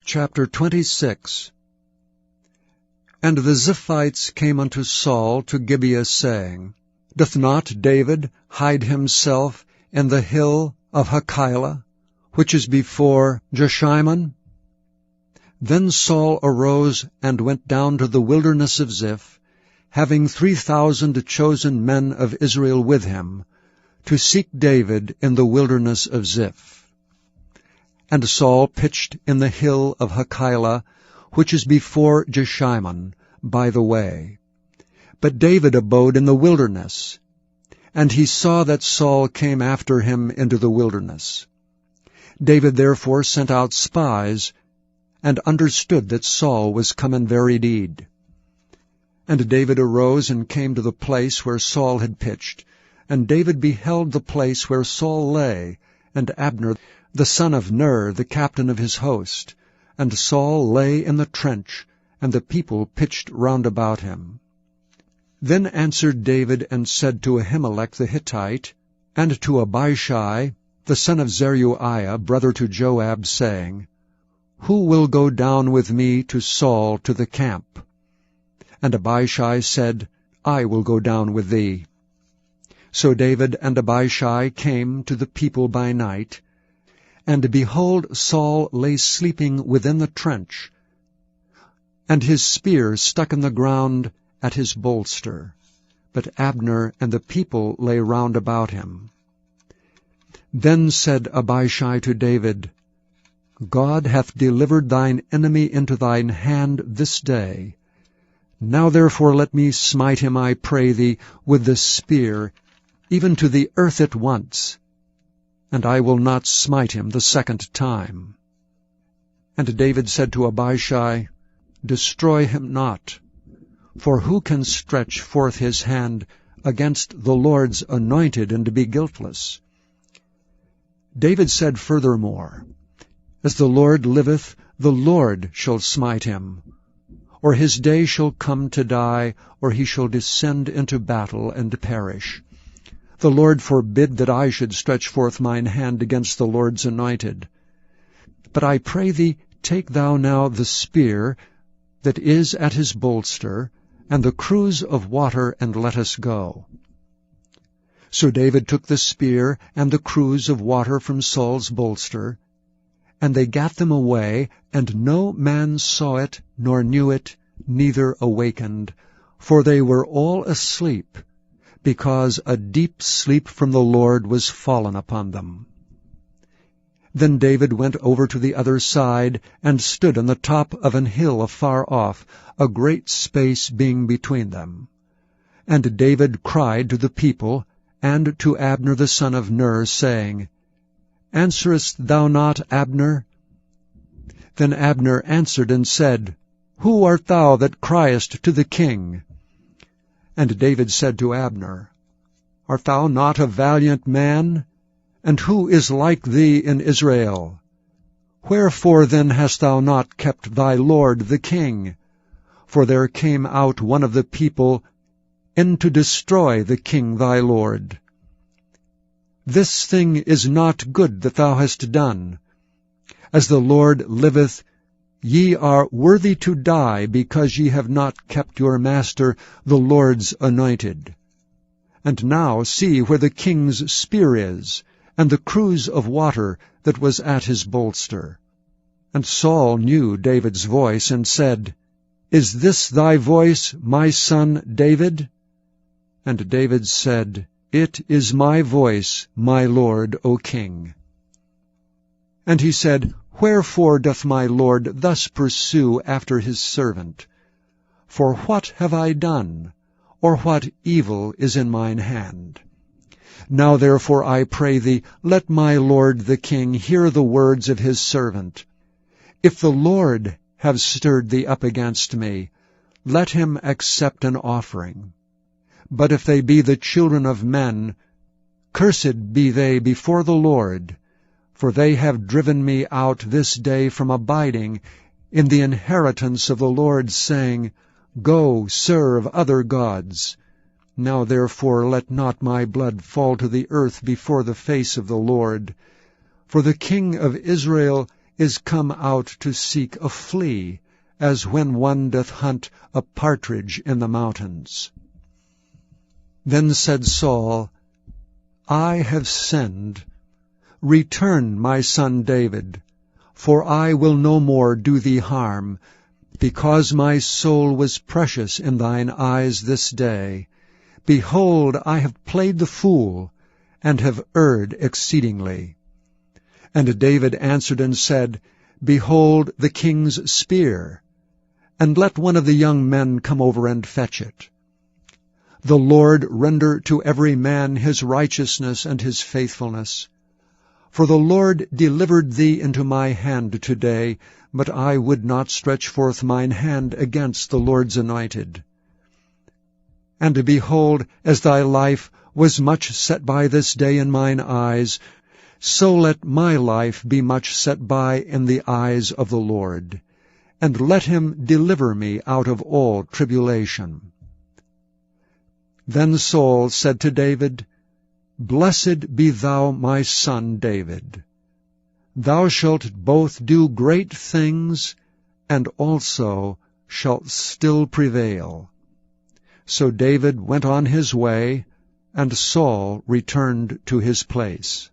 Chapter 26. And the Ziphites came unto Saul to Gibeah, saying, Doth not David hide himself in the hill of Hachilah, which is before Jeshimon? Then Saul arose and went down to the wilderness of Ziph, having 3,000 chosen men of Israel with him, to seek David in the wilderness of Ziph. And Saul pitched in the hill of Hachilah, which is before Jeshimon, by the way. But David abode in the wilderness, and he saw that Saul came after him into the wilderness. David therefore sent out spies, and understood that Saul was come in very deed. And David arose and came to the place where Saul had pitched, and David beheld the place where Saul lay, and Abner the son of Ner, the captain of his host. And Saul lay in the trench, and the people pitched round about him. Then answered David and said to Ahimelech the Hittite, and to Abishai the son of Zeruiah, brother to Joab, saying, Who will go down with me to Saul to the camp? And Abishai said, I will go down with thee. So David and Abishai came to the people by night, and behold, Saul lay sleeping within the trench, and his spear stuck in the ground at his bolster. But Abner and the people lay round about him. Then said Abishai to David, God hath delivered thine enemy into thine hand this day. Now therefore let me smite him, I pray thee, with the spear, even to the earth at once, and I will not smite him the second time. And David said to Abishai, Destroy him not, for who can stretch forth his hand against the Lord's anointed and be guiltless? David said furthermore, As the Lord liveth, the Lord shall smite him, or his day shall come to die, or he shall descend into battle and perish. The Lord forbid that I should stretch forth mine hand against the Lord's anointed. But I pray thee, take thou now the spear that is at his bolster, and the cruse of water, and let us go. So David took the spear and the cruse of water from Saul's bolster, and they gat them away, and no man saw it, nor knew it, neither awakened, for they were all asleep, because a deep sleep from the Lord was fallen upon them. Then David went over to the other side, and stood on the top of an hill afar off, a great space being between them. And David cried to the people, and to Abner the son of Ner, saying, Answerest thou not, Abner? Then Abner answered and said, Who art thou that criest to the king? And David said to Abner, Art thou not a valiant man? And who is like thee in Israel? Wherefore then hast thou not kept thy lord the king? For there came out one of the people in to destroy the king thy lord. This thing is not good that thou hast done. As the Lord liveth, ye are worthy to die, because ye have not kept your master the Lord's anointed. And now see where the king's spear is, and the cruse of water that was at his bolster. And Saul knew David's voice, and said, Is this thy voice, my son David? And David said, It is my voice, my lord, O king. And he said, Wherefore doth my lord thus pursue after his servant? For what have I done, or what evil is in mine hand? Now therefore I pray thee, let my lord the king hear the words of his servant. If the Lord have stirred thee up against me, let him accept an offering. But if they be the children of men, cursed be they before the Lord, for they have driven me out this day from abiding in the inheritance of the Lord, saying, Go, serve other gods. Now therefore let not my blood fall to the earth before the face of the Lord. For the king of Israel is come out to seek a flea, as when one doth hunt a partridge in the mountains. Then said Saul, I have sinned. Return, my son David, for I will no more do thee harm, because my soul was precious in thine eyes this day. Behold, I have played the fool, and have erred exceedingly. And David answered and said, Behold the king's spear, and let one of the young men come over and fetch it. The Lord render to every man his righteousness and his faithfulness. For the Lord delivered thee into my hand today, but I would not stretch forth mine hand against the Lord's anointed. And behold, as thy life was much set by this day in mine eyes, so let my life be much set by in the eyes of the Lord, and let him deliver me out of all tribulation. Then Saul said to David, Blessed be thou, my son David. Thou shalt both do great things, and also shalt still prevail. So David went on his way, and Saul returned to his place.